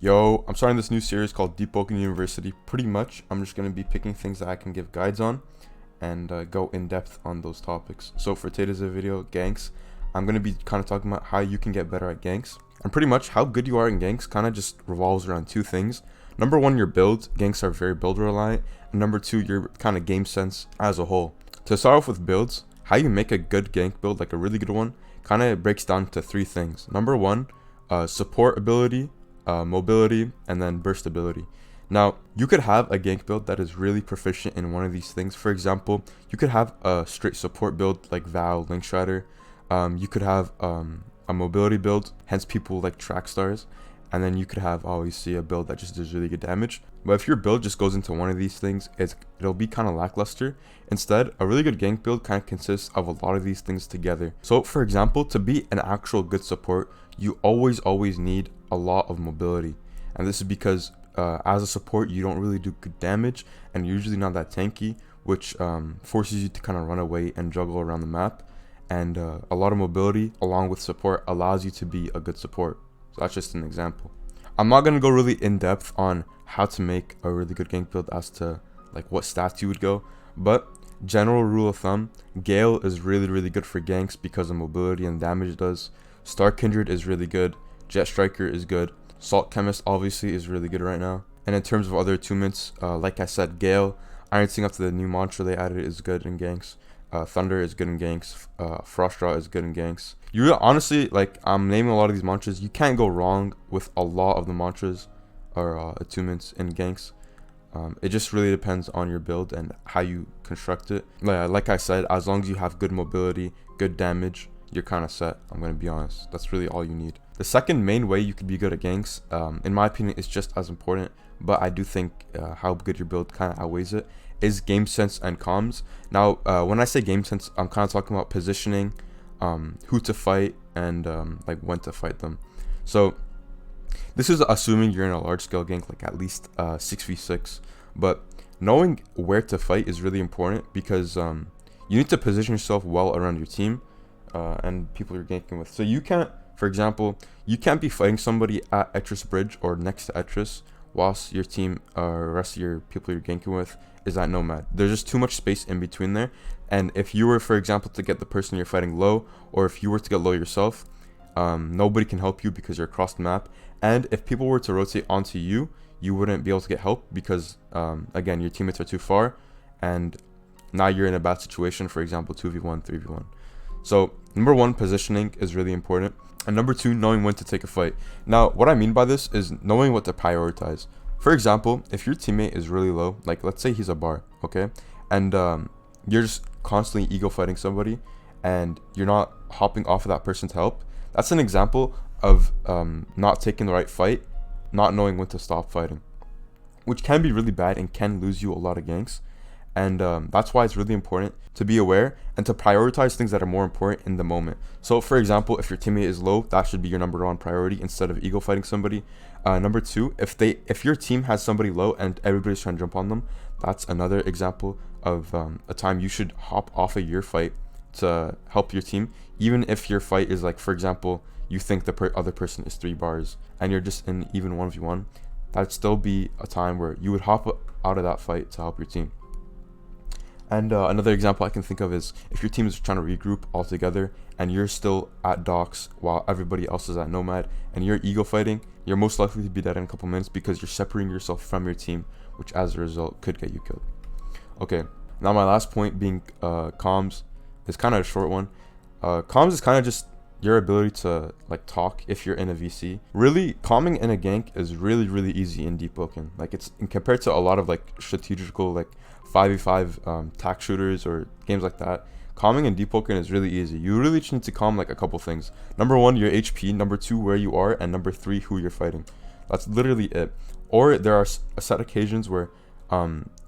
Yo, I'm starting this new series called Deepwoken University. Pretty much, I'm just going to be picking things that I can give guides on and go in depth on those topics. So for today's video, Ganks, I'm going to be kind of talking about how you can get better at Ganks. And pretty much how good you are in Ganks kind of just revolves around two things. Number one, your build. Ganks are very build reliant. And number two, your kind of game sense as a whole. To start off with builds, how you make a good gank build, like a really good one, kind of breaks down to three things. Number one, support ability, mobility, and then burst ability. Now, you could have a gank build that is really proficient in one of these things. For example, you could have a straight support build like Val, Link Strider. You could have a mobility build, hence people like track stars. And then you could have obviously a build that just does really good damage. But if your build just goes into one of these things, it'll be kind of lackluster. Instead, a really good gank build kind of consists of a lot of these things together. So for example, to be an actual good support, you always need a lot of mobility. And this is because as a support, you don't really do good damage and you're usually not that tanky, which forces you to kind of run away and juggle around the map. And a lot of mobility along with support allows you to be a good support. So that's just an example. I'm not going to go really in depth on how to make a really good gank build as to like what stats you would go, but general rule of thumb, Gale is really good for ganks because of mobility and damage it does. Star Kindred is really good. Jet Striker is good. Salt Chemist obviously is really good right now. And in terms of other attunements, like I said, Gale, Iron Sting after the new mantra they added is good in ganks. Thunder is good in ganks. Frost Draw is good in ganks. You really, honestly, like, I'm naming a lot of these mantras. You can't go wrong with a lot of the mantras or attunements in ganks. It just really depends on your build and how you construct it. Like I said, as long as you have good mobility, good damage, you're kind of set. I'm going to be honest. That's really all you need. The second main way you could be good at ganks, in my opinion, is just as important, but I do think how good your build kind of outweighs it, is game sense and comms. Now, when I say game sense, I'm kind of talking about positioning, who to fight, and like when to fight them. So this is assuming you're in a large scale gank, like at least 6v6, but knowing where to fight is really important because you need to position yourself well around your team and people you're ganking with. So you can't, for example, you can't be fighting somebody at Etris Bridge or next to Etris whilst your team or rest of your people you're ganking with is at Nomad. There's just too much space in between there. And if you were, for example, to get the person you're fighting low, or if you were to get low yourself, nobody can help you because you're across the map. And if people were to rotate onto you, you wouldn't be able to get help because, again, your teammates are too far. And now you're in a bad situation, for example, 2v1, 3v1. So number one, positioning is really important. And number two, knowing when to take a fight. Now, what I mean by this is knowing what to prioritize. For example, if your teammate is really low, like let's say he's a bar, okay? And you're just constantly ego fighting somebody and you're not hopping off of that person to help. That's an example of not taking the right fight, not knowing when to stop fighting, which can be really bad and can lose you a lot of ganks. And that's why it's really important to be aware and to prioritize things that are more important in the moment. So for example, if your teammate is low, that should be your number one priority instead of ego fighting somebody. Number two, if your team has somebody low and everybody's trying to jump on them, that's another example of a time you should hop off of your fight to help your team. Even if your fight is like, for example, you think the other person is 3 bars and you're just in even 1v1, that'd still be a time where you would hop out of that fight to help your team. And another example I can think of is if your team is trying to regroup all together and you're still at docks while everybody else is at Nomad and you're ego fighting, you're most likely to be dead in a couple minutes because you're separating yourself from your team, which as a result could get you killed. Okay, now my last point being comms is kind of a short one. Comms is kind of just your ability to like talk if you're in a VC. Really, calming in a gank is really easy in Deepwoken. Like it's compared to a lot of like strategical like 5v5 tac shooters or games like that. Calming in Deepwoken is really easy. You really just need to calm like a couple things. Number one, your HP. Number two, where you are. And number three, who you're fighting. That's literally it. Or there are a set occasions where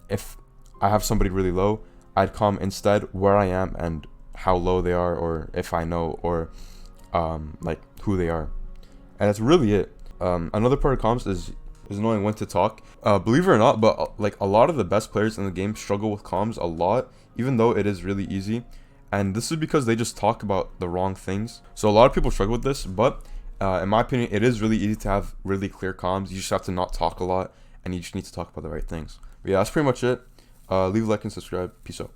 if I have somebody really low, I'd calm instead where I am and how low they are, or if I know, or like who they are. And that's really it. Another part of comms is knowing when to talk. Believe it or not, but like a lot of the best players in the game struggle with comms a lot, even though it is really easy. And this is because they just talk about the wrong things. So a lot of people struggle with this, but In my opinion, it is really easy to have really clear comms. You just have to not talk a lot, and you just need to talk about the right things. But yeah, that's pretty much it. Leave a like and subscribe. Peace out.